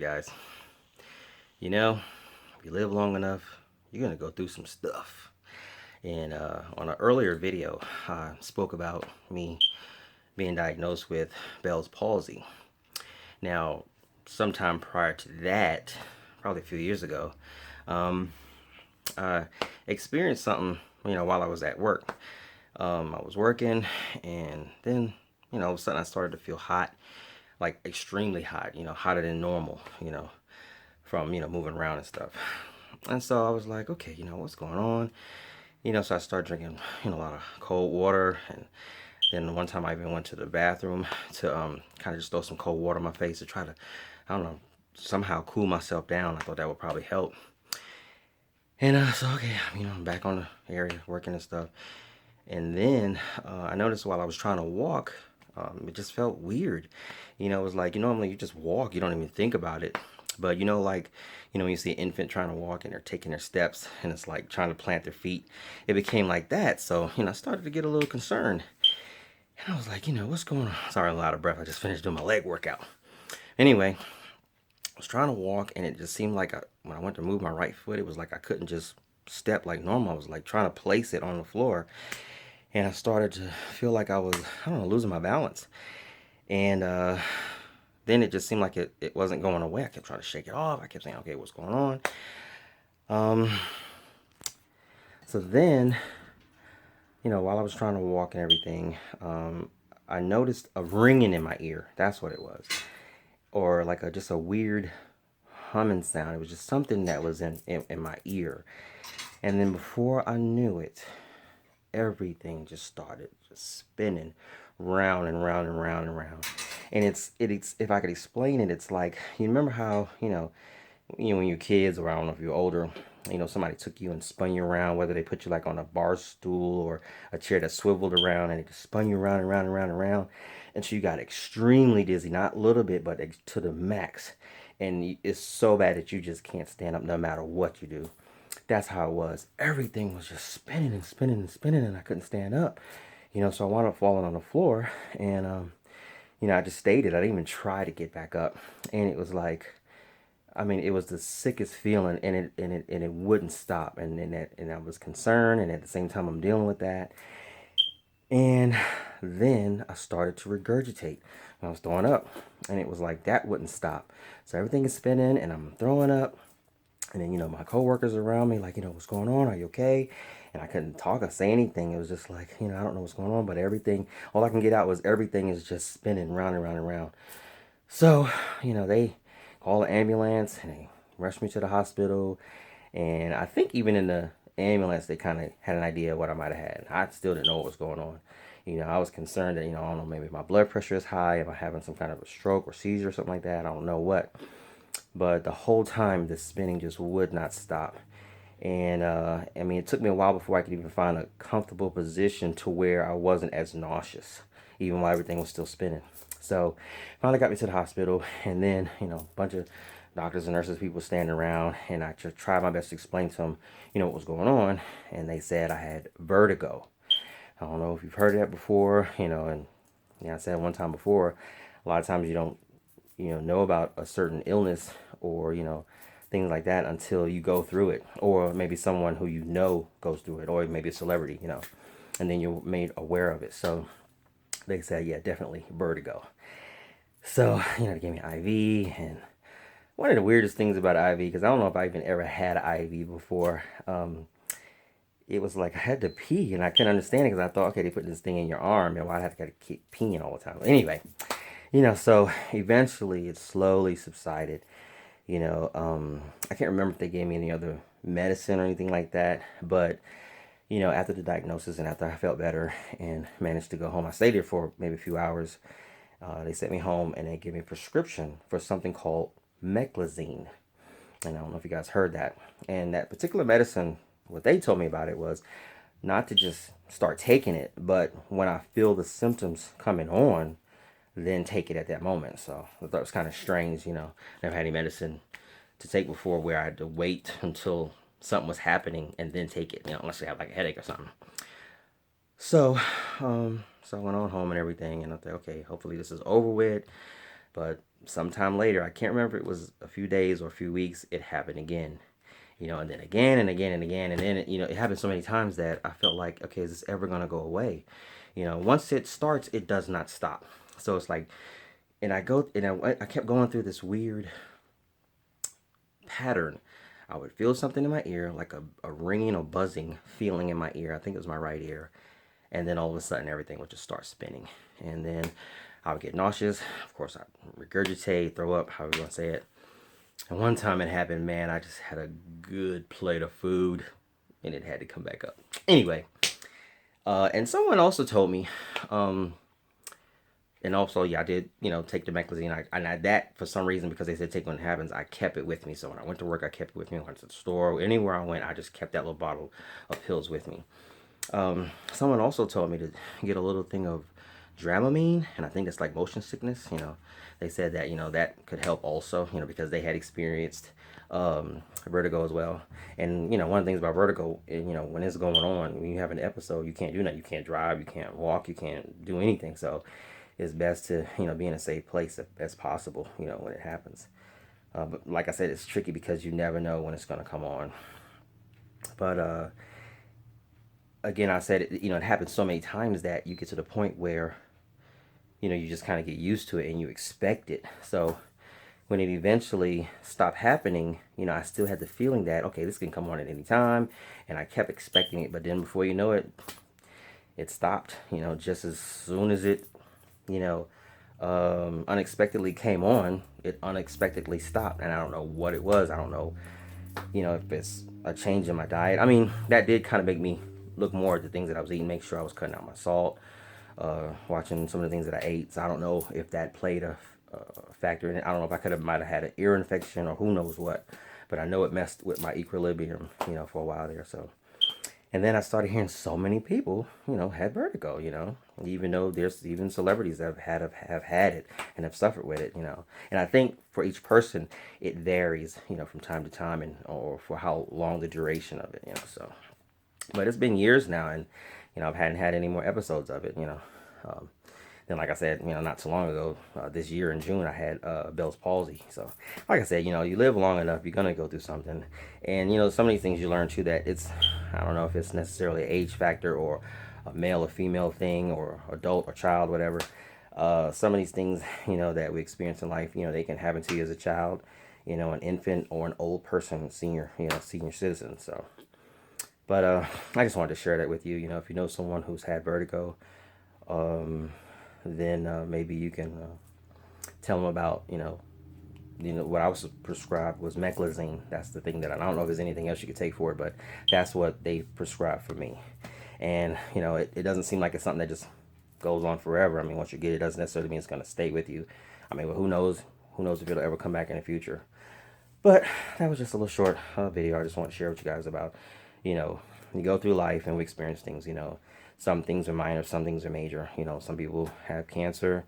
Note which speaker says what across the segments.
Speaker 1: guys. You know, if you live long enough, you're gonna go through some stuff. And on an earlier video, I spoke about me being diagnosed with Bell's palsy. Now, sometime prior to that, probably a few years ago, um, I experienced something, while I was at work. I was working, and then, all of a sudden I started to feel hot, like extremely hot, hotter than normal, from, moving around and stuff. And so I was like, okay, what's going on? So I started drinking, a lot of cold water. And then one time I even went to the bathroom to kind of just throw some cold water on my face to try to, I don't know, somehow cool myself down. I thought that would probably help. And so, okay, I'm back on the area working and stuff. And then I noticed while I was trying to walk, it just felt weird. It was like, normally you just walk, you don't even think about it. But like, when you see an infant trying to walk and they're taking their steps and it's like trying to plant their feet, it became like that. So, I started to get a little concerned. And I was like, what's going on? Sorry, I'm out of breath. I just finished doing my leg workout. Anyway, I was trying to walk and it just seemed like when I went to move my right foot, it was like I couldn't just step like normal. I was like trying to place it on the floor. And I started to feel like I was, I don't know, losing my balance. And then it just seemed like it wasn't going away. I kept trying to shake it off. I kept saying, okay, what's going on? So then, while I was trying to walk and everything, I noticed a ringing in my ear. That's what it was. Or like just a weird humming sound. It was just something that was in my ear. And then before I knew it, everything just started just spinning round and round and round and round. And it's if I could explain it, it's like, you remember how, when you're kids, or I don't know if you're older, somebody took you and spun you around, whether they put you like on a bar stool or a chair that swiveled around, and it just spun you around and around and around and around until you got extremely dizzy, not a little bit, but to the max. And it's so bad that you just can't stand up no matter what you do. That's how it was. Everything was just spinning and spinning and spinning, and I couldn't stand up. So I wound up falling on the floor, and I just stayed it. I didn't even try to get back up, and it was like, I mean, it was the sickest feeling, and it wouldn't stop, and I was concerned, and at the same time I'm dealing with that, and then I started to regurgitate. I was throwing up, and it was like that wouldn't stop. So everything is spinning, and I'm throwing up. And then, my coworkers around me, like, what's going on? Are you okay? And I couldn't talk or say anything. It was just like, I don't know what's going on, but everything, all I can get out was everything is just spinning round and round and round. So, they called the ambulance and they rushed me to the hospital. And I think even in the ambulance, they kind of had an idea of what I might have had. I still didn't know what was going on. I was concerned that, I don't know, maybe my blood pressure is high, am I having some kind of a stroke or seizure or something like that? I don't know what. But the whole time, the spinning just would not stop. And I mean, it took me a while before I could even find a comfortable position to where I wasn't as nauseous, even while everything was still spinning. So finally got me to the hospital, and then, a bunch of doctors and nurses, people standing around, and I just tried my best to explain to them, what was going on. And they said I had vertigo. I don't know if you've heard of that before, and I said one time before, a lot of times you don't know about a certain illness or, things like that until you go through it. Or maybe someone who goes through it, or maybe a celebrity, and then you're made aware of it. So they said, yeah, definitely vertigo. So, they gave me an IV. And one of the weirdest things about IV, because I don't know if I even ever had an IV before, it was like I had to pee, and I couldn't understand it because I thought, okay, they put this thing in your arm, and why I have to keep peeing all the time. Anyway, so eventually it slowly subsided. I can't remember if they gave me any other medicine or anything like that, but after the diagnosis and after I felt better and managed to go home, I stayed there for maybe a few hours. They sent me home and they gave me a prescription for something called meclizine. And I don't know if you guys heard that. And that particular medicine, what they told me about it was not to just start taking it, but when I feel the symptoms coming on, then take it at that moment. So I thought it was kind of strange, never had any medicine to take before where I had to wait until something was happening and then take it, unless I have like a headache or something. So, so I went on home and everything, and I thought, okay, hopefully this is over with. But sometime later, I can't remember if it was a few days or a few weeks, it happened again. And then again and again and again. And then, it happened so many times that I felt like, okay, is this ever going to go away? Once it starts, it does not stop. So it's like, and I kept going through this weird pattern. I would feel something in my ear, like a ringing or buzzing feeling in my ear. I think it was my right ear. And then all of a sudden, everything would just start spinning. And then I would get nauseous. Of course, I'd regurgitate, throw up, however you want to say it. And one time it happened, man, I just had a good plate of food and it had to come back up. Anyway, and someone also told me, and also, yeah, I did, take the meclizine. That, for some reason, because they said take when it happens, I kept it with me. So when I went to work, I kept it with me. When I went to the store, anywhere I went, I just kept that little bottle of pills with me. Someone also told me to get a little thing of Dramamine, and I think it's like motion sickness. They said that, that could help also, because they had experienced vertigo as well. And, one of the things about vertigo, when it's going on, when you have an episode, you can't do nothing. You can't drive, you can't walk, you can't do anything. So it's best to, be in a safe place as best possible, when it happens. But like I said, it's tricky because you never know when it's going to come on. But again, I said, it happens so many times that you get to the point where, you just kind of get used to it and you expect it. So when it eventually stopped happening, I still had the feeling that, okay, this can come on at any time. And I kept expecting it. But then before you know it, it stopped, just as soon as it, unexpectedly came on, it unexpectedly stopped. And I don't know what it was. I don't know, if it's a change in my diet. I mean, that did kind of make me look more at the things that I was eating, make sure I was cutting out my salt, watching some of the things that I ate. So I don't know if that played a factor in it. I don't know if I might have had an ear infection or who knows what, but I know it messed with my equilibrium, for a while there. So, and then I started hearing so many people, had vertigo, even though there's even celebrities that have had it and have suffered with it, And I think for each person, it varies, from time to time and or for how long the duration of it, So, but it's been years now, and I hadn't had any more episodes of it, Um, then, like I said, not too long ago, this year in June, I had Bell's palsy. So, like I said, you live long enough, you're going to go through something. And, some of these things you learn, too, that I don't know if it's necessarily an age factor or a male or female thing or adult or child, whatever. Some of these things, that we experience in life, they can happen to you as a child, an infant or an old person, senior citizen. So, but I just wanted to share that with you. If you know someone who's had vertigo, then maybe you can tell them about, what I was prescribed was meclizine. That's the thing that I don't know if there's anything else you could take for it, but that's what they prescribed for me. And, it doesn't seem like it's something that just goes on forever. I mean, once you get it, it doesn't necessarily mean it's going to stay with you. I mean, well, who knows? Who knows if it'll ever come back in the future? But that was just a little short video. I just want to share with you guys about, you go through life and we experience things, Some things are minor, some things are major. Some people have cancer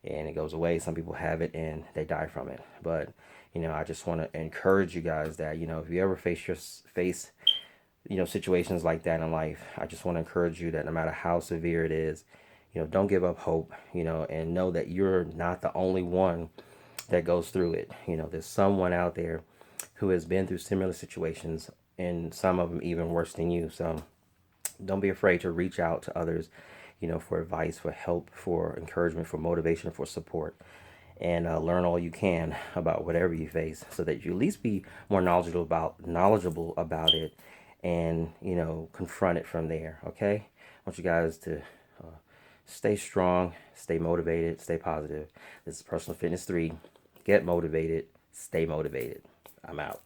Speaker 1: and it goes away. Some people have it and they die from it. But, I just want to encourage you guys that, if you ever face situations like that in life, I just want to encourage you that no matter how severe it is, don't give up hope, and know that you're not the only one that goes through it. There's someone out there who has been through similar situations, and some of them even worse than you. So don't be afraid to reach out to others, for advice, for help, for encouragement, for motivation, for support, and learn all you can about whatever you face, so that you at least be more knowledgeable about it, and confront it from there. Okay, I want you guys to stay strong, stay motivated, stay positive. This is Personal Fitness 3. Get motivated, stay motivated. I'm out.